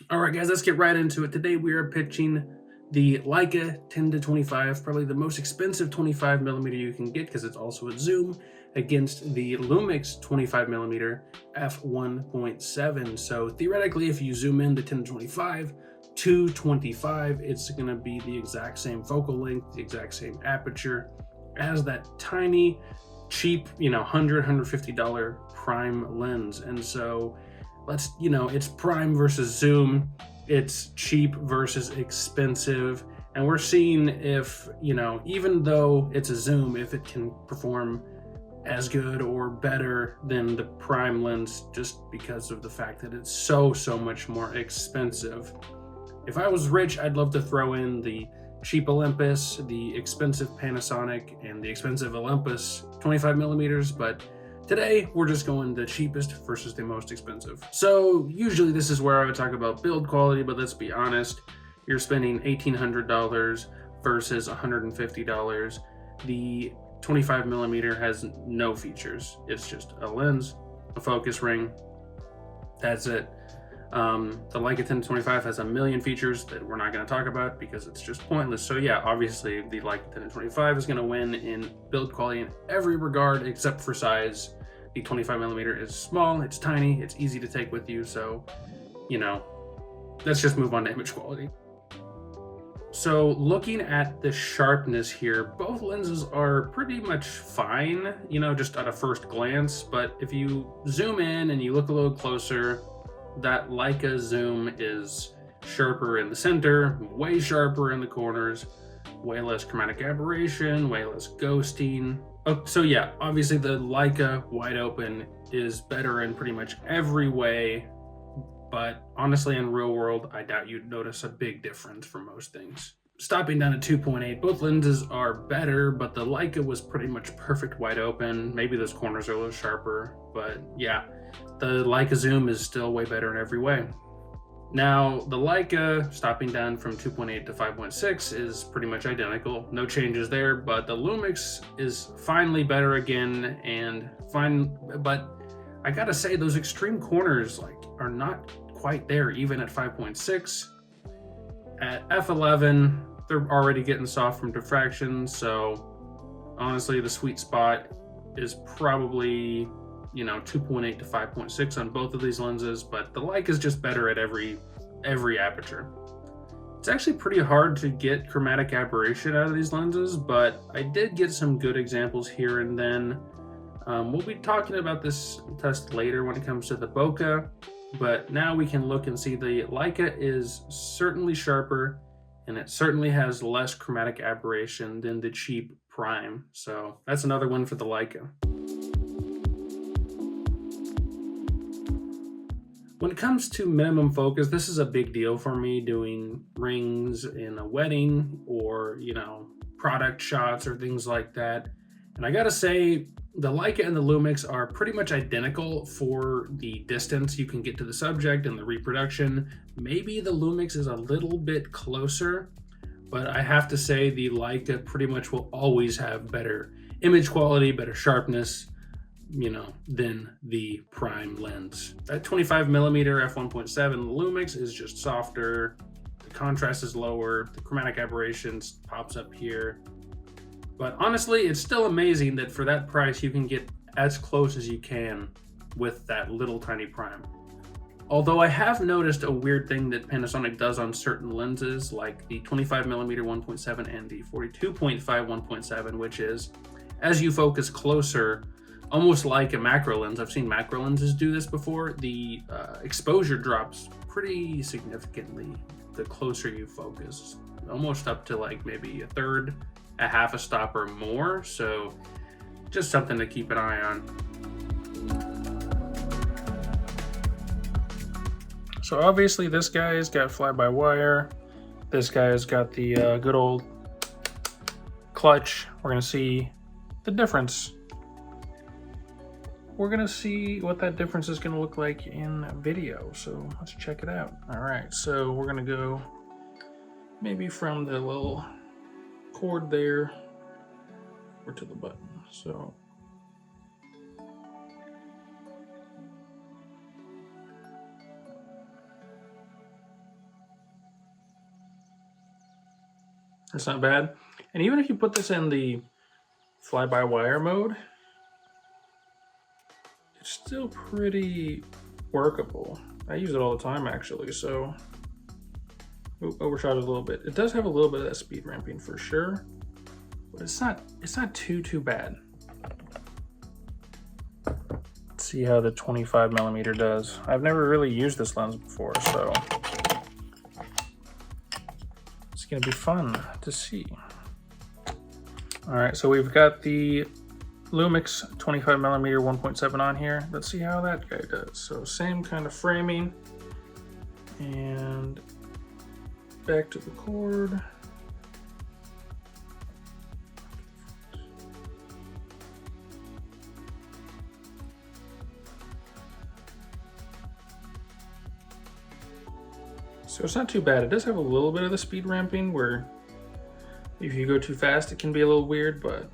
All right, guys, let's get right into it. Today we are pitching the Leica 10-25, probably the most expensive 25mm you can get because it's also a zoom, against the Lumix 25mm f1.7. So theoretically, if you zoom in the 10-25 to 25, it's going to be the exact same focal length, the exact same aperture as that tiny, cheap, $100-$150 prime lens. And so it's prime versus zoom, it's cheap versus expensive, and we're seeing if, even though it's a zoom, if it can perform as good or better than the prime lens, just because of the fact that it's so much more expensive. If I was rich, I'd love to throw in the cheap Olympus, the expensive Panasonic, and the expensive Olympus 25mm, but today, we're just going the cheapest versus the most expensive. So usually this is where I would talk about build quality, but let's be honest, you're spending $1,800 versus $150. The 25mm has no features. It's just a lens, a focus ring, that's it. The Leica 10-25 has a million features that we're not going to talk about because it's just pointless. So yeah, obviously the Leica 10-25 is going to win in build quality in every regard except for size. The 25mm is small, it's tiny, it's easy to take with you, so let's just move on to image quality. So looking at the sharpness here, both lenses are pretty much fine, just at a first glance, but if you zoom in and you look a little closer, that Leica zoom is sharper in the center, way sharper in the corners, way less chromatic aberration, way less ghosting. Oh, so yeah, obviously the Leica wide open is better in pretty much every way, but honestly in real world, I doubt you'd notice a big difference for most things. Stopping down at 2.8, both lenses are better, but the Leica was pretty much perfect wide open. Maybe those corners are a little sharper, but yeah, the Leica zoom is still way better in every way. Now, the Leica, stopping down from 2.8 to 5.6, is pretty much identical. No changes there, but the Lumix is finally better again, and fine, but I gotta say, those extreme corners are not quite there, even at 5.6. At f11, they're already getting soft from diffraction, so honestly, the sweet spot is probably 2.8 to 5.6 on both of these lenses, but the Leica is just better at every aperture. It's actually pretty hard to get chromatic aberration out of these lenses, but I did get some good examples here and then. We'll be talking about this test later when it comes to the Bokeh, but now we can look and see the Leica is certainly sharper, and it certainly has less chromatic aberration than the cheap prime. So that's another win for the Leica. When it comes to minimum focus, this is a big deal for me, doing rings in a wedding or, product shots or things like that. And I gotta say, the Leica and the Lumix are pretty much identical for the distance you can get to the subject and the reproduction. Maybe the Lumix is a little bit closer, but I have to say the Leica pretty much will always have better image quality, better sharpness, than the prime lens. That 25mm f1.7 Lumix is just softer, the contrast is lower, the chromatic aberration pops up here. But honestly, it's still amazing that for that price you can get as close as you can with that little tiny prime. Although I have noticed a weird thing that Panasonic does on certain lenses, like the 25mm 1.7 and the 42.5 1.7, which is, as you focus closer, almost like a macro lens. I've seen macro lenses do this before. The exposure drops pretty significantly the closer you focus, almost up to maybe a third, a half a stop or more. So just something to keep an eye on. So obviously this guy's got fly-by-wire. This guy's got the good old clutch. We're gonna see the difference. We're gonna see what that difference is gonna look like in video. So let's check it out. All right, so we're gonna go maybe from the little cord there or to the button. So That's not bad. And even if you put this in the fly-by-wire mode, it's still pretty workable. I use it all the time actually, so overshot it a little bit. It does have a little bit of that speed ramping for sure, but it's not too bad. Let's see how the 25mm does. I've never really used this lens before, so it's gonna be fun to see. All right, so we've got the Lumix 25mm 1.7 on here. Let's see how that guy does. So same kind of framing, and back to the cord. So it's not too bad. It does have a little bit of the speed ramping where if you go too fast, it can be a little weird, but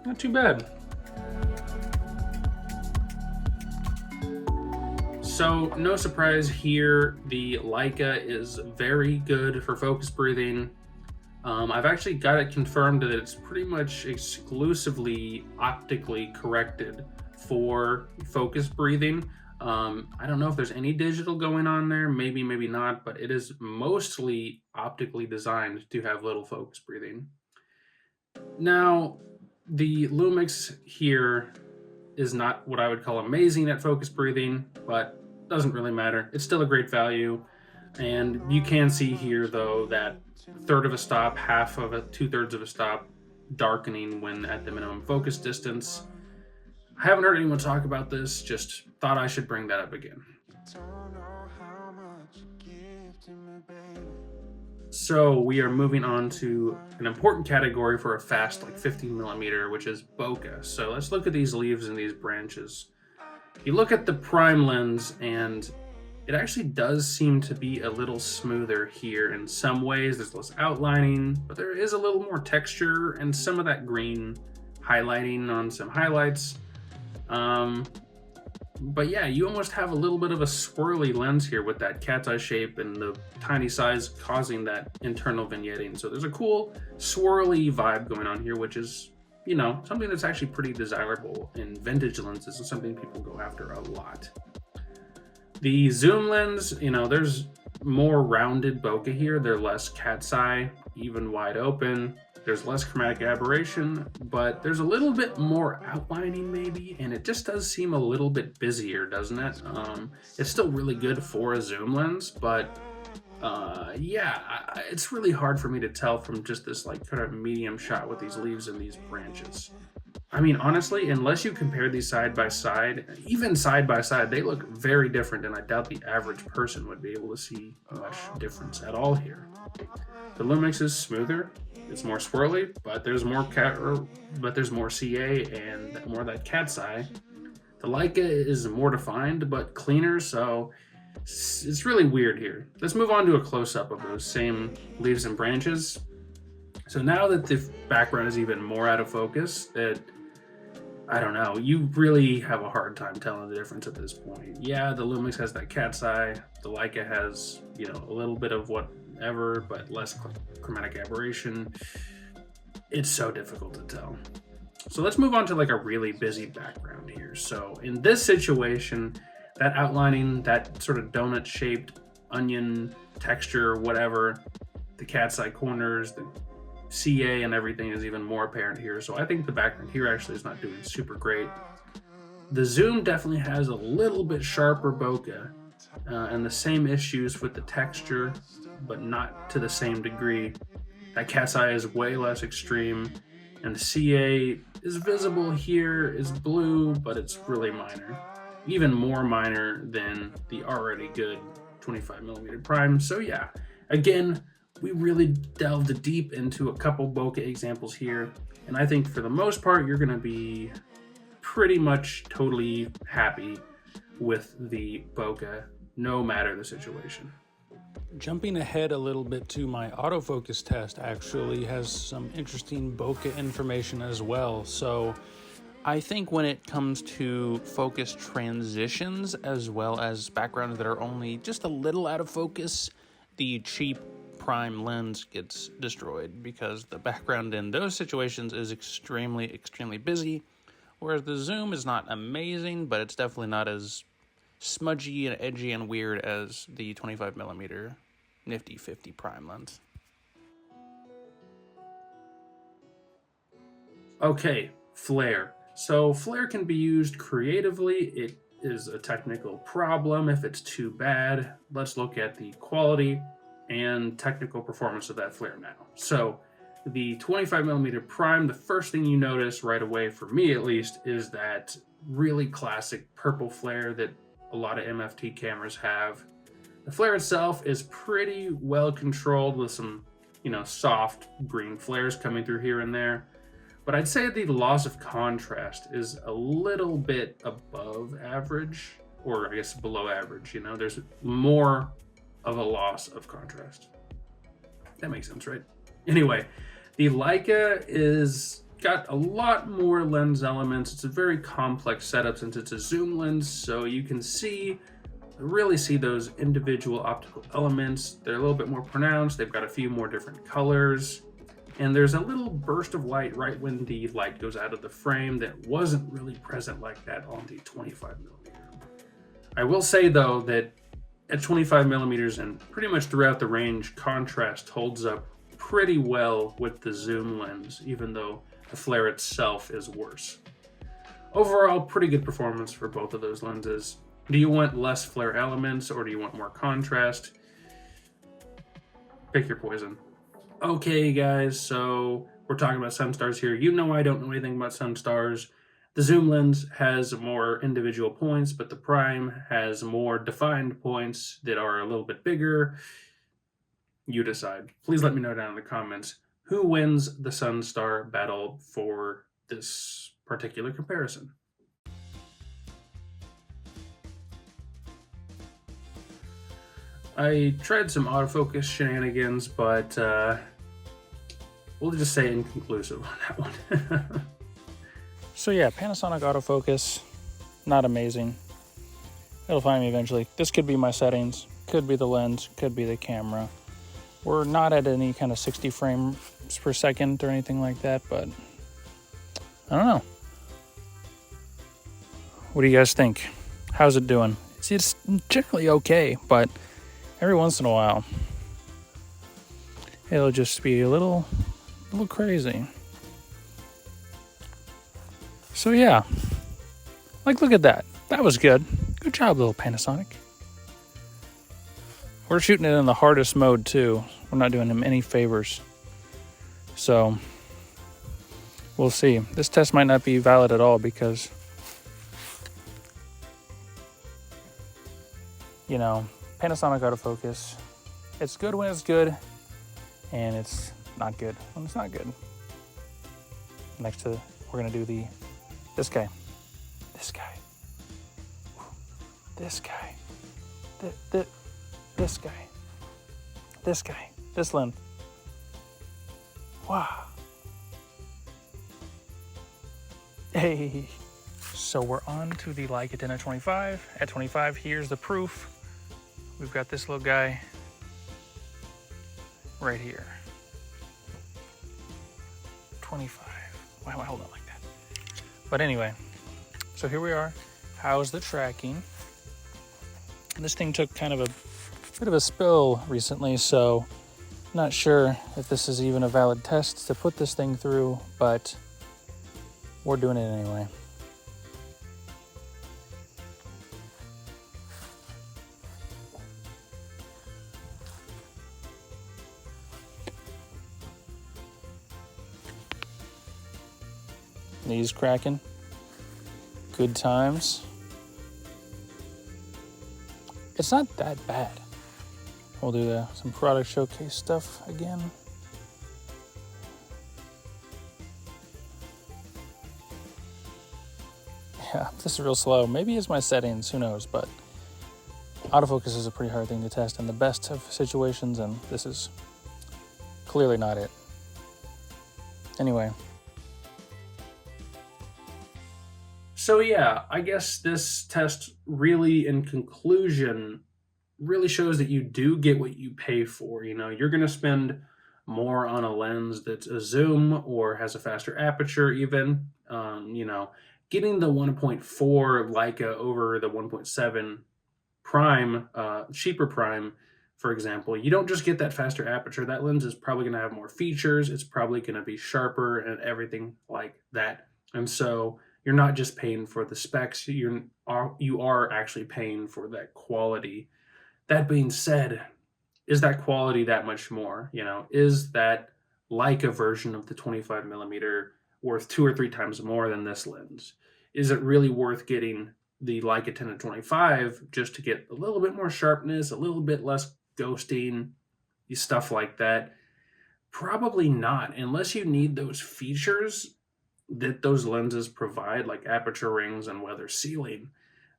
not too bad. So no surprise here, the Leica is very good for focus breathing. I've actually got it confirmed that it's pretty much exclusively optically corrected for focus breathing. I don't know if there's any digital going on there, maybe not, but it is mostly optically designed to have little focus breathing. Now, the Lumix here is not what I would call amazing at focus breathing, but doesn't really matter. It's still a great value. And you can see here though that third of a stop, half of a 2/3 of a stop darkening when at the minimum focus distance. I haven't heard anyone talk about this, just thought I should bring that up again. So we are moving on to an important category for a fast like 15mm, which is bokeh. So let's look at these leaves and these branches. You look at the prime lens and it actually does seem to be a little smoother here in some ways. There's less outlining, but there is a little more texture and some of that green highlighting on some highlights. But yeah, you almost have a little bit of a swirly lens here with that cat's eye shape and the tiny size causing that internal vignetting. So there's a cool swirly vibe going on here, which is, you know, something that's actually pretty desirable in vintage lenses and something people go after a lot. The zoom lens, you know, there's more rounded bokeh here. They're less cat's eye, even wide open. There's less chromatic aberration, but there's a little bit more outlining maybe, and it just does seem a little bit busier, doesn't it? It's still really good for a zoom lens, but yeah, it's really hard for me to tell from just this like kind of medium shot with these leaves and these branches. I mean, honestly, unless you compare these side by side, even side by side, they look very different, and I doubt the average person would be able to see much difference at all here. The Lumix is smoother, it's more swirly, but there's more CA and more of that cat's eye. The Leica is more defined but cleaner, so it's really weird here. Let's move on to a close-up of those same leaves and branches. So now that the background is even more out of focus, I don't know, you really have a hard time telling the difference at this point. Yeah, the Lumix has that cat's eye, the Leica has, you know, a little bit of whatever, but less chromatic aberration. It's so difficult to tell. So let's move on to like a really busy background here. So in this situation, that outlining, that sort of donut shaped onion texture, whatever, the cat's eye corners, the CA and everything is even more apparent here. So I think the background here actually is not doing super great. The zoom definitely has a little bit sharper bokeh and the same issues with the texture, but not to the same degree. That cat's eye is way less extreme, and the CA is visible here, is blue, but it's really minor. Even more minor than the already good 25mm prime. So yeah, again, we really delved deep into a couple bokeh examples here, and I think for the most part, you're gonna be pretty much totally happy with the bokeh, no matter the situation. Jumping ahead a little bit to my autofocus test actually has some interesting bokeh information as well. So I think when it comes to focus transitions as well as backgrounds that are only just a little out of focus, the cheap prime lens gets destroyed because the background in those situations is extremely busy, whereas the zoom is not amazing, but it's definitely not as smudgy and edgy and weird as the 25mm nifty 50 prime lens. Okay, flare. So flare can be used creatively. It is a technical problem if it's too bad. Let's look at the quality and technical performance of that flare now. So the 25mm prime, the first thing you notice right away, for me at least, is that really classic purple flare that a lot of MFT cameras have. The flare itself is pretty well controlled with some, soft green flares coming through here and there. But I'd say the loss of contrast is a little bit above average, or I guess below average. There's more of a loss of contrast. That makes sense, right? Anyway, the Leica is got a lot more lens elements. It's a very complex setup since it's a zoom lens, so you can really see those individual optical elements. They're a little bit more pronounced. They've got a few more different colors. And there's a little burst of light right when the light goes out of the frame that wasn't really present like that on the 25mm. I will say though that at 25mm and pretty much throughout the range, contrast holds up pretty well with the zoom lens, even though the flare itself is worse. Overall, pretty good performance for both of those lenses. Do you want less flare elements or do you want more contrast? Pick your poison. Okay, guys, so we're talking about Sunstars here. I don't know anything about Sunstars. The zoom lens has more individual points, but the prime has more defined points that are a little bit bigger. You decide. Please let me know down in the comments who wins the Sunstar battle for this particular comparison. I tried some autofocus shenanigans, but we'll just say inconclusive on that one. So yeah, Panasonic autofocus, not amazing. It'll find me eventually. This could be my settings, could be the lens, could be the camera. We're not at any kind of 60 frames per second or anything like that, but I don't know. What do you guys think? How's it doing? It's generally okay, but every once in a while, it'll just be a little crazy. So yeah, look at that. That was good. Good job, little Panasonic. We're shooting it in the hardest mode too. We're not doing him any favors. So we'll see. This test might not be valid at all because, Panasonic autofocus, it's good when it's good, and it's not good when it's not good. Next to, we're gonna do this guy, this guy, this guy, this guy, this guy, this lens. Wow. Hey. So we're on to the Leica 10 at 25. At 25, here's the proof. We've got this little guy right here. 25. Why am I holding it like that? But anyway, so here we are. How's the tracking? This thing took kind of a bit of a spill recently, so not sure if this is even a valid test to put this thing through, but we're doing it anyway. Knees cracking. Good times. It's not that bad. We'll do some product showcase stuff again. Yeah, this is real slow. Maybe it's my settings, who knows, but autofocus is a pretty hard thing to test in the best of situations, and this is – clearly not it. Anyway. Anyway, so we're on to the Leica 10 at 25. At 25, here's the proof. We've got this little guy right here. 25. Wow. Hey. So we're on to the Leica 10 at 25. At 25, here's the proof. We've got this little guy right here. 25. Wow. Hey. So we're on to the Leica 10 at 25. At 25, here's the proof. We've got this little guy right here. 25. Wow. Hey. So we're on to the Leica 10 at 25. At 25, here's the proof. We've got this little guy right here. 25. Wow. Hey. So we're on to the Leica 10 at 25. At 25, here's the proof. We've got this little guy right here. 25. So yeah, I guess this test really, in conclusion, really shows that you do get what you pay for. You know, you're going to spend more on a lens that's a zoom or has a faster aperture, even. You know, getting the 1.4 Leica over the 1.7 prime, cheaper prime, for example, you don't just get that faster aperture. That lens is probably going to have more features. It's probably going to be sharper and everything like that. And so you're not just paying for the specs. You are actually paying for that quality. That being said, is that quality that much more? You know, is that Leica version of the 25 millimeter worth 2 or 3 times more than this lens? Is it really worth getting the Leica 10 to 25 just to get a little bit more sharpness, a little bit less ghosting, stuff like that? Probably not, unless you need those features that those lenses provide, like aperture rings and weather sealing.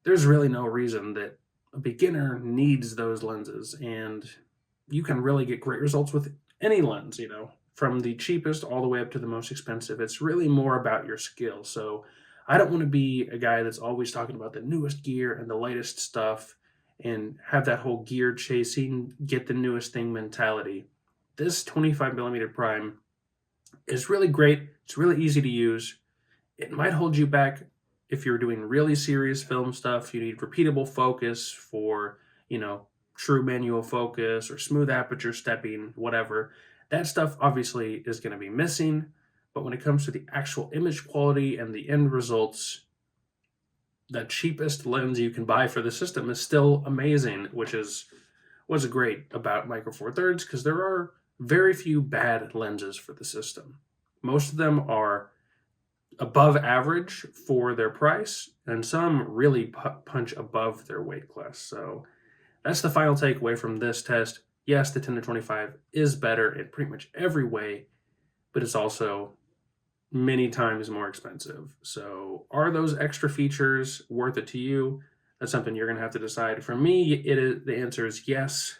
There's really no reason that a beginner needs those lenses, and you can really get great results with any lens, you know, from the cheapest all the way up to the most expensive. It's really more about your skill. So I don't want to be a guy that's always talking about the newest gear and the latest stuff and have that whole gear chasing, get the newest thing mentality. This 25 millimeter prime is really great. It's really easy to use. It might hold you back if you're doing really serious film stuff. You need repeatable focus for, you know, true manual focus or smooth aperture stepping, whatever. That stuff obviously is going to be missing. But when it comes to the actual image quality and the end results, the cheapest lens you can buy for the system is still amazing, which is what's great about Micro Four Thirds, because there are very few bad lenses for the system. Most of them are above average for their price, and some really punch above their weight class. So that's the final takeaway from this test. Yes, the 10 to 25 is better in pretty much every way, but it's also many times more expensive. So are those extra features worth it to you? That's something you're going to have to decide. For me, the answer is yes,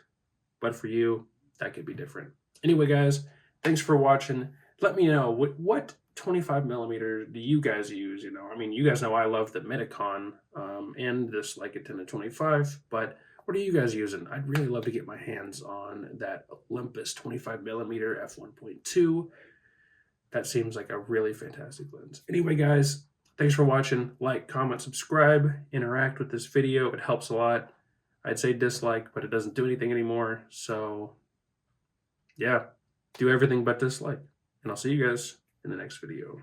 but for you, that could be different. Anyway, guys, thanks for watching. Let me know what 25 millimeter do you guys use? You know, I mean, you guys know I love the Medicon and this Leica 10 to 25, but what are you guys using? I'd really love to get my hands on that Olympus 25 millimeter f1.2. That seems like a really fantastic lens. Anyway, guys, thanks for watching. Like, comment, subscribe, interact with this video. It helps a lot. I'd say dislike, but it doesn't do anything anymore. So, yeah, do everything but dislike. And I'll see you guys in the next video.